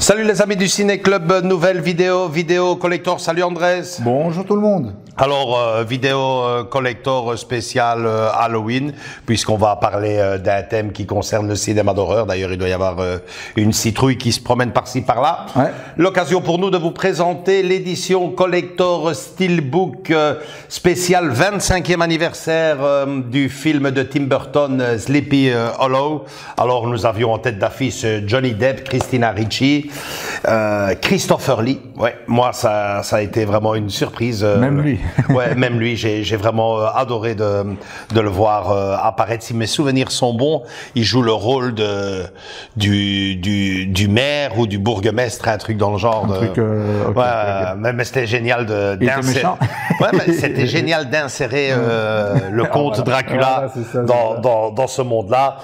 Salut les amis du Ciné Club, nouvelle vidéo collector. Salut Andrés. Bonjour tout le monde. Alors, vidéo collector spéciale Halloween, puisqu'on va parler d'un thème qui concerne le cinéma d'horreur. D'ailleurs, il doit y avoir une citrouille qui se promène par-ci par-là. Ouais. L'occasion pour nous de vous présenter l'édition collector Steelbook spéciale 25e anniversaire du film de Tim Burton, Sleepy Hollow. Alors, nous avions en tête d'affiche Johnny Depp, Christina Ricci, Christopher Lee. Ouais, moi, ça a été vraiment une surprise. Même lui. Ouais, même lui, j'ai vraiment adoré de le voir apparaître. Si mes souvenirs sont bons, il joue le rôle du maire ou du bourgmestre, un truc dans le genre. Okay, ouais, mais c'était génial d'insérer. Ouais, mais c'était génial d'insérer le comte Dracula dans ce monde-là.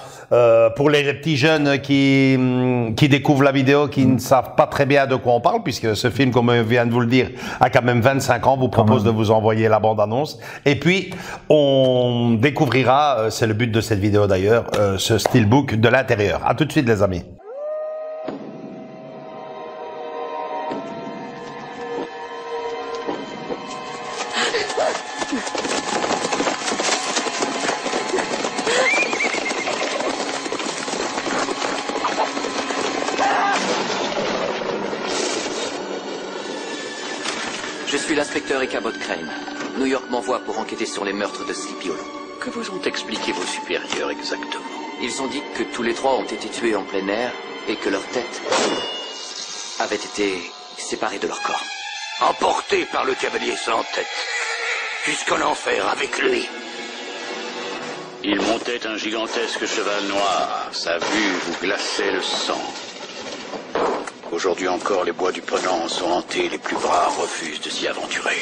Pour les petits jeunes qui découvrent la vidéo, qui ne savent pas très bien de quoi on parle, puisque ce film, comme je viens de vous le dire, a quand même 25 ans, vous propose de vous envoyer la bande-annonce. Et puis, on découvrira, c'est le but de cette vidéo d'ailleurs, ce steelbook de l'intérieur. À tout de suite les amis. Je suis l'inspecteur Ichabod Crane. New York m'envoie pour enquêter sur les meurtres de Sleepy Hollow. Que vous ont expliqué vos supérieurs exactement? Ils ont dit que tous les trois ont été tués en plein air et que leurs têtes avaient été séparées de leur corps. Emportés par le cavalier sans tête, jusqu'en enfer avec lui. Il montait un gigantesque cheval noir. Sa vue vous glaçait le sang. Aujourd'hui encore, les bois du Ponant sont hantés, les plus braves refusent de s'y aventurer.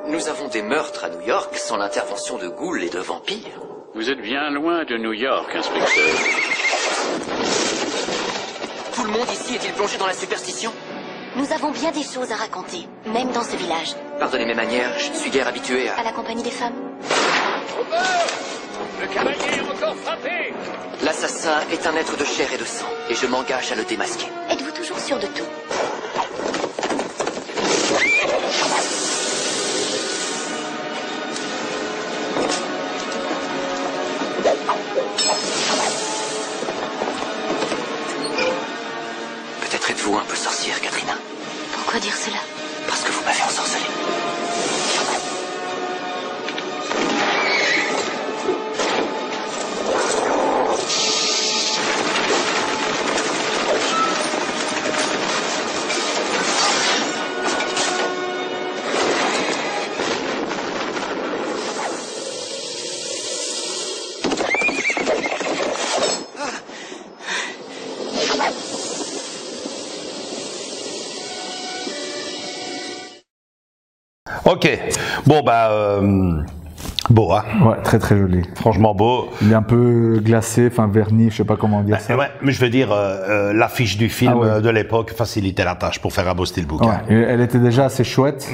Nous avons des meurtres à New York sans l'intervention de ghouls et de vampires. Vous êtes bien loin de New York, inspecteur. Tout le monde ici est-il plongé dans la superstition? Nous avons bien des choses à raconter, même dans ce village. Pardonnez mes manières, je ne suis guère habitué À la compagnie des femmes. Le cavalier est encore frappé. L'assassin est un être de chair et de sang, et je m'engage à le démasquer. Êtes-vous toujours sûr de tout? Peut-être êtes-vous un peu sorcière, Katrina. Pourquoi dire cela? Parce que vous m'avez ensorcelé. Ok, bon beau hein. Ouais, très très joli. Franchement beau. Il est un peu glacé, enfin verni, je sais pas comment dire ça. Ouais, mais je veux dire, l'affiche du film de l'époque facilitait la tâche pour faire un beau steelbook. Ouais, Hein. et elle était déjà assez chouette,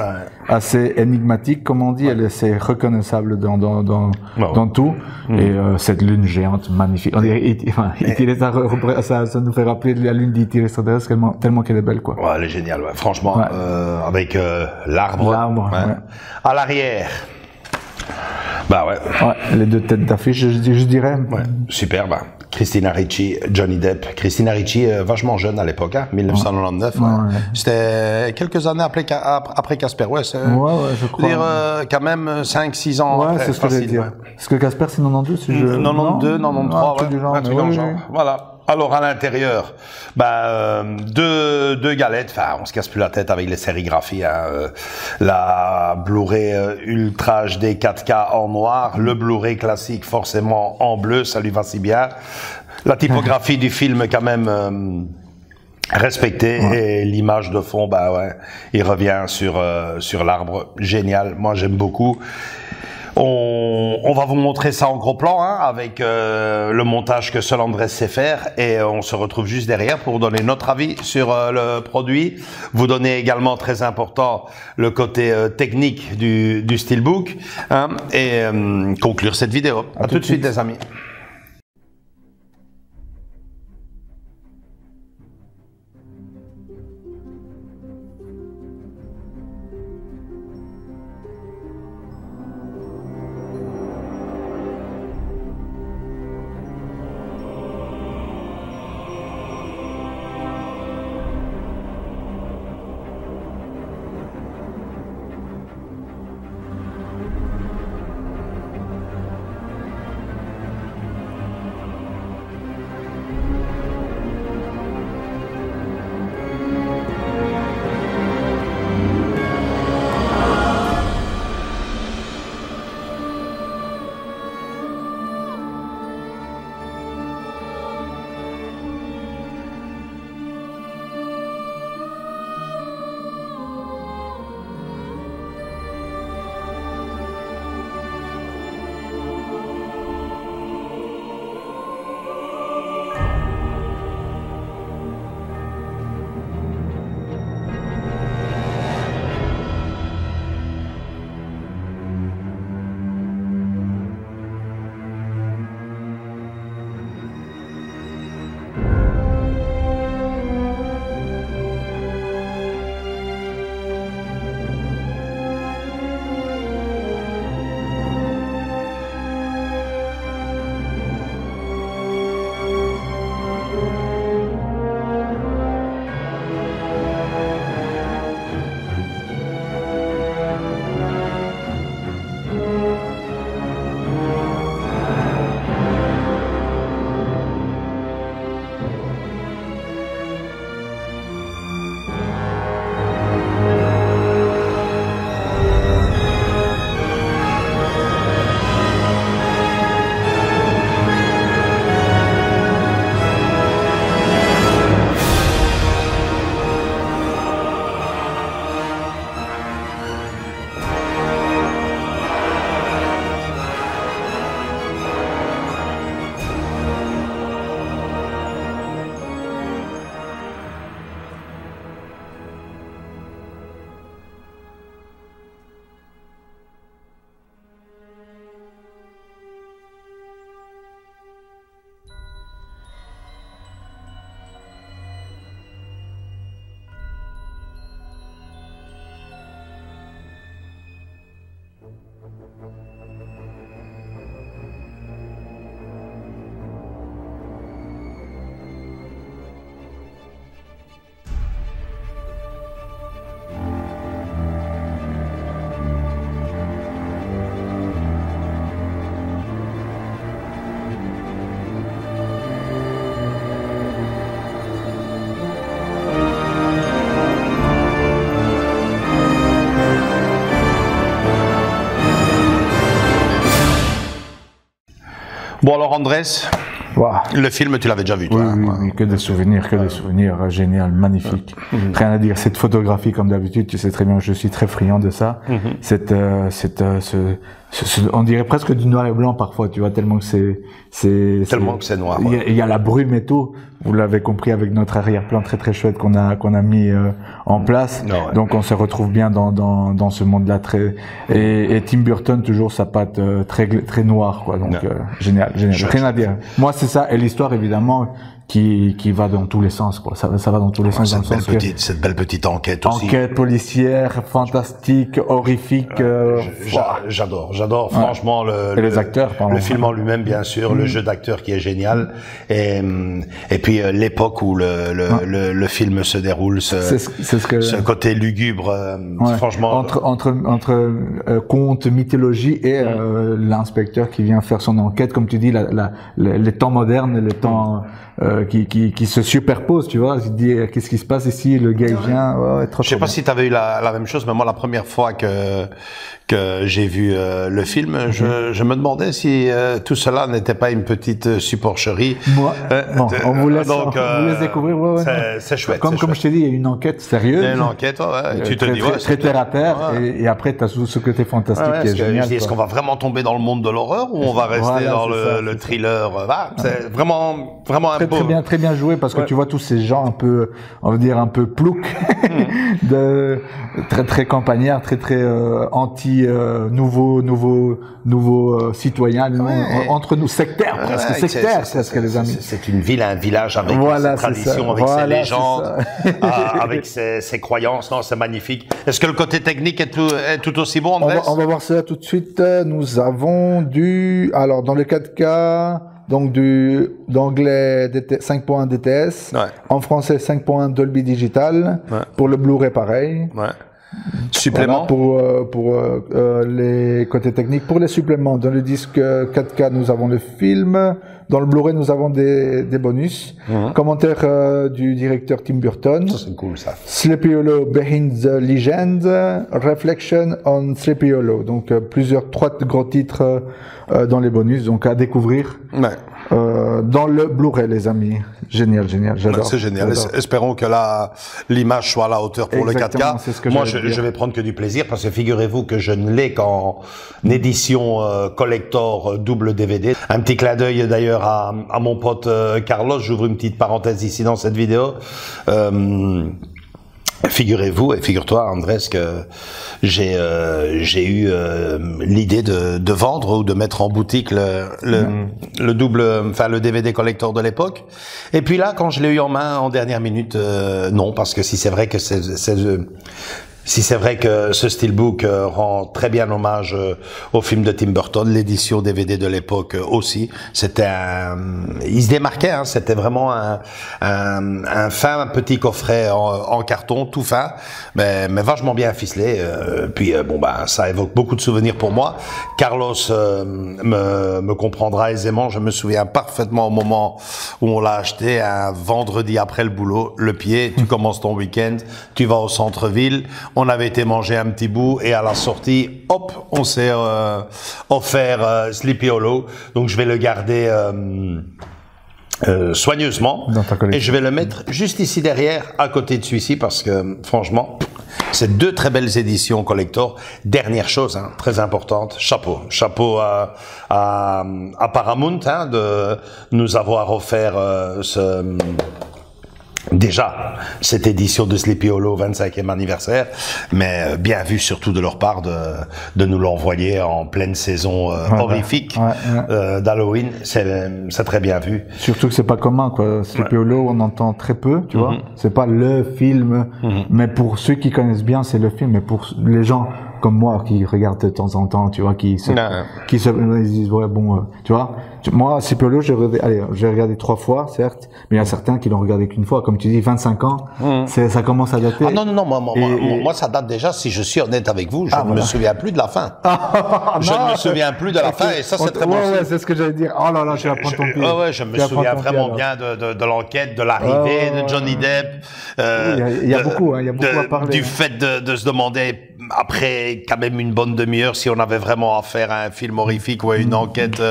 assez énigmatique, comme on dit. Elle est assez reconnaissable dans tout. Et cette lune géante, magnifique. On dirait, ça nous fait rappeler la lune d'E.T. tellement qu'elle est belle, quoi. Ouais, elle est géniale, ouais. Franchement, avec l'arbre. Ouais. À l'arrière. Bah ouais. Ouais, les deux têtes d'affiche, je dirais. Ouais, superbe. Hein. Christina Ricci, Johnny Depp. Christina Ricci, vachement jeune à l'époque, hein, 1999. Ouais. C'était quelques années après Casper. Ouais, je crois. Dire, quand même 5-6 ans ouais, après. C'est ce que j'allais dire. Est-ce que Casper, c'est 92 si je... 92, 93, un truc du genre. Un truc dans le genre. Voilà. Alors à l'intérieur, deux galettes. Enfin, on se casse plus la tête avec les sérigraphies. Hein. La Blu-ray Ultra HD 4K en noir, le Blu-ray classique forcément en bleu, ça lui va si bien. La typographie du film quand même respectée et l'image de fond, il revient sur l'arbre. Génial. Moi j'aime beaucoup. On va vous montrer ça en gros plan, hein, avec le montage que seul Andrés sait faire, et on se retrouve juste derrière pour donner notre avis sur le produit. Vous donner également, très important, le côté technique du steelbook, hein, et conclure cette vidéo. À tout de suite les amis. Bon alors Andrés, wow. Le film tu l'avais déjà vu toi? Oui, que des souvenirs, génial, magnifique. Rien à dire, cette photographie comme d'habitude, tu sais très bien, je suis très friand de ça. On dirait presque du noir et blanc parfois, tu vois, tellement que c'est noir. Il y a la brume et tout. Vous l'avez compris avec notre arrière-plan très très chouette qu'on a mis en place. Ouais. Donc on se retrouve bien dans ce monde-là et Tim Burton toujours sa patte très noire quoi. Donc génial. Rien à dire. Moi c'est ça et l'histoire évidemment qui va dans tous les sens quoi. Ça va dans tous les sens. Cette belle petite enquête aussi. Enquête policière, fantastique, horrifique. J'adore franchement les acteurs. Le film en lui-même bien sûr, le jeu d'acteur qui est génial et puis l'époque où le film se déroule, ce côté lugubre, franchement. Entre conte, mythologie et l'inspecteur qui vient faire son enquête, comme tu dis, les temps modernes, les temps qui se superposent, tu vois. Il se dit qu'est-ce qui se passe ici, le gars il vient. Je sais pas si tu avais eu la même chose, mais moi la première fois que j'ai vu le film, je me demandais si tout cela n'était pas une petite supercherie. On vous laisse découvrir. C'est chouette. Comme je t'ai dit, il y a une enquête sérieuse. Il y a une enquête, tu te dis très terre à terre, et après tu as ce côté fantastique qui est génial. Est-ce qu'on va vraiment tomber dans le monde de l'horreur ou on va rester dans le thriller? C'est vraiment un très bien joué parce que tu vois tous ces gens un peu, on va dire un peu ploucs, très campagnards, très anti nouveaux citoyens, entre nous sectaires presque les amis. C'est une ville, un village avec ses traditions, avec ses légendes, avec ses croyances. Non, c'est magnifique. Est-ce que le côté technique est tout aussi bon, Andrés? On va voir ça tout de suite. Nous avons alors dans le 4K, donc d'anglais 5.1 DTS, en français 5.1 Dolby Digital, pour le Blu-ray pareil. Supplément pour les côtés techniques. Pour les suppléments, dans le disque 4K, nous avons le film. Dans le Blu-ray, nous avons des bonus. Commentaire du directeur Tim Burton. Ça, c'est cool, ça. Sleepy Hollow Behind the Legend. Reflection on Sleepy Hollow. Donc, trois gros titres dans les bonus. Donc, à découvrir. Dans le Blu-ray, les amis. Génial, j'adore. C'est génial. Espérons que l'image soit à la hauteur pour exactement, le 4K. Moi, je vais prendre que du plaisir parce que figurez-vous que je ne l'ai qu'en édition collector double DVD. Un petit clin d'œil d'ailleurs à mon pote Carlos. J'ouvre une petite parenthèse ici dans cette vidéo. Figurez-vous et figure-toi Andrés que j'ai eu l'idée de vendre ou de mettre en boutique le DVD collector de l'époque. Et puis là, quand je l'ai eu en main en dernière minute, non, parce que si c'est vrai que si c'est vrai que ce steelbook rend très bien hommage au film de Tim Burton, l'édition DVD de l'époque aussi, il se démarquait, hein, c'était vraiment un fin petit coffret en carton, tout fin, mais vachement bien ficelé. Puis ça évoque beaucoup de souvenirs pour moi. Carlos me comprendra aisément. Je me souviens parfaitement au moment où on l'a acheté, un vendredi après le boulot, le pied. Tu commences ton week-end, tu vas au centre-ville. On avait été manger un petit bout et à la sortie, hop, on s'est offert Sleepy Hollow. Donc je vais le garder soigneusement et je vais le mettre juste ici derrière, à côté de celui-ci, parce que franchement, c'est deux très belles éditions collector. Dernière chose, hein, très importante, chapeau à Paramount de nous avoir offert déjà cette édition de Sleepy Hollow 25e anniversaire, mais bien vu surtout de leur part de nous l'envoyer en pleine saison horrifique d'Halloween. C'est très bien vu. Surtout que c'est pas commun quoi. Sleepy Hollow, on entend très peu, tu vois. C'est pas le film, mais pour ceux qui connaissent bien, c'est le film. Mais pour les gens comme moi qui regardent de temps en temps, tu vois, qui se ils disent ouais bon, tu vois. Moi, Cipollo, j'ai regardé 3 fois, certes, mais il y a certains qui l'ont regardé qu'une fois. Comme tu dis, 25 ans, ça commence à dater. Ah non, moi, ça date déjà, si je suis honnête avec vous, je ne me souviens plus de la fin. Je ne me souviens plus de la fin, et ça, c'est très bon. Ouais, c'est ce que j'allais dire. Oh là là, je vais prendre ton pied. Ouais, je me souviens vraiment bien de l'enquête, de l'arrivée de Johnny Depp. Il y a beaucoup à parler. Du fait de se demander, après quand même une bonne demi-heure, si on avait vraiment affaire à un film horrifique ou à une enquête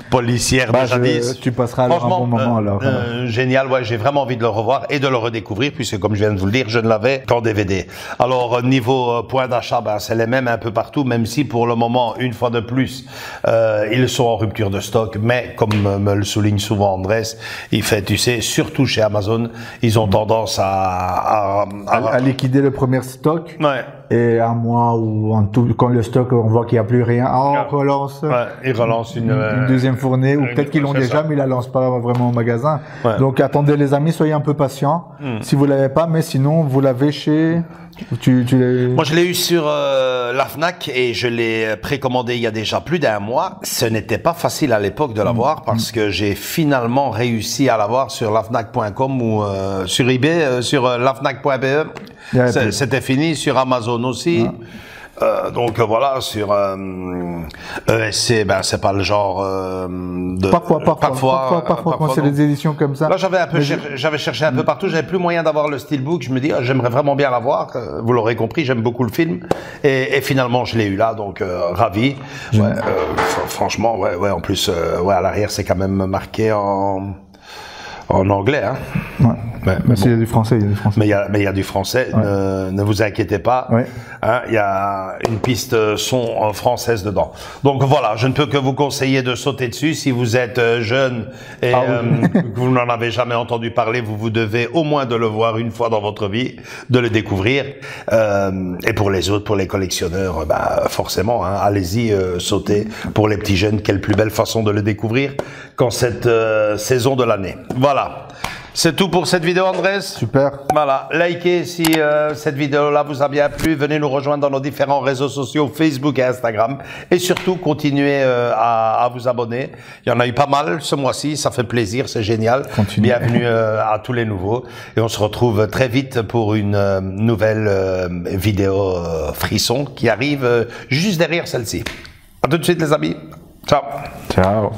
policière de jadis. Tu passeras un bon moment alors. Génial, ouais, j'ai vraiment envie de le revoir et de le redécouvrir, puisque comme je viens de vous le dire, je ne l'avais qu'en DVD. Alors niveau point d'achat, c'est les mêmes un peu partout, même si pour le moment, une fois de plus, ils sont en rupture de stock, mais comme me le souligne souvent Andrés, il fait, tu sais, surtout chez Amazon, ils ont tendance à liquider le premier stock. Ouais. Et un mois ou en tout, quand le stock, on voit qu'il n'y a plus rien, on relance. Ouais, ils relancent une deuxième fournée, ou peut-être qu'ils l'ont déjà, mais ils la lancent pas vraiment au magasin. Ouais. Donc attendez les amis, soyez un peu patients. Si vous l'avez pas, mais sinon vous l'avez chez. Moi, je l'ai eu sur la Fnac et je l'ai précommandé il y a déjà plus d'1 mois. Ce n'était pas facile à l'époque de l'avoir parce que j'ai finalement réussi à l'avoir sur lafnac.com ou sur eBay, sur lafnac.be. C'était fini, sur Amazon aussi. Donc voilà, sur ESC, c'est pas le genre de parfois quand c'est des éditions comme ça. Là, j'avais cherché un peu partout, j'avais plus moyen d'avoir le steelbook. Je me dis, j'aimerais vraiment bien l'avoir. Vous l'aurez compris, j'aime beaucoup le film, et finalement je l'ai eu là, donc ravi. Ouais, franchement, ouais. En plus, à l'arrière, c'est quand même marqué en anglais, hein. Ouais. Mais il y a du français, Mais il y a du français. Ouais. Ne vous inquiétez pas. Ouais. Hein, il y a une piste son française dedans. Donc voilà, je ne peux que vous conseiller de sauter dessus. Si vous êtes jeune et que vous n'en avez jamais entendu parler, vous devez au moins de le voir une fois dans votre vie, de le découvrir. Et pour les autres, pour les collectionneurs, forcément, hein, allez-y, sautez. Pour les petits jeunes, quelle plus belle façon de le découvrir qu'en cette saison de l'année. Voilà. C'est tout pour cette vidéo, Andrés. Super. Voilà. Likez si cette vidéo-là vous a bien plu. Venez nous rejoindre dans nos différents réseaux sociaux, Facebook et Instagram. Et surtout, continuez à vous abonner. Il y en a eu pas mal ce mois-ci. Ça fait plaisir, c'est génial. Continuez. Bienvenue à tous les nouveaux. Et on se retrouve très vite pour une nouvelle vidéo frisson qui arrive juste derrière celle-ci. À tout de suite, les amis. Ciao. Ciao.